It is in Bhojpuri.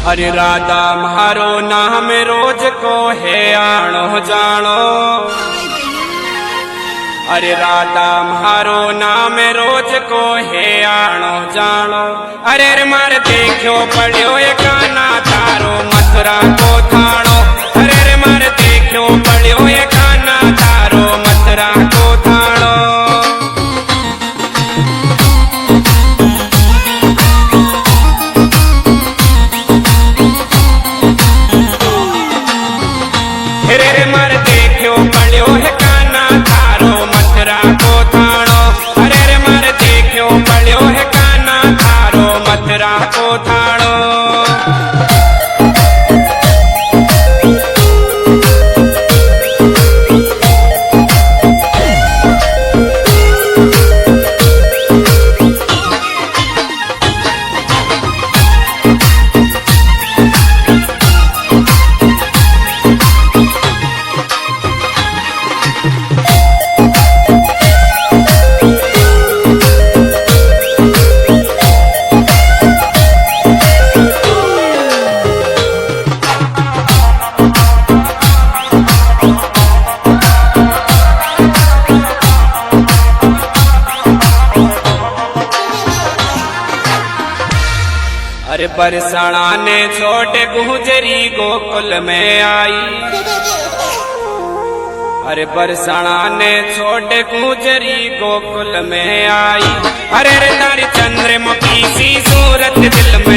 अरे राधा मारो नाम रोज को है आणो जानो। अरे राधा मारो नाम रोज को है आणो जानो। अरे मार देखो पड़ो ये काना तारो मथुरा को थानो। अरे मार देखो पड़ो ये काना तारो मथुरा को थानो। रे मर देखो पड़ो है काना थारो मथुरा को थानो। अरे रे मर देखो पड़ो है काना थारो मथुरा को थानो। अरे बरसाना ने छोटे गुजरी गोकुल में आई। अरे बरसाना ने छोटे गुजरी गोकुल में आई। अरे रे तारी चंद्रमुखी सी सूरत दिल में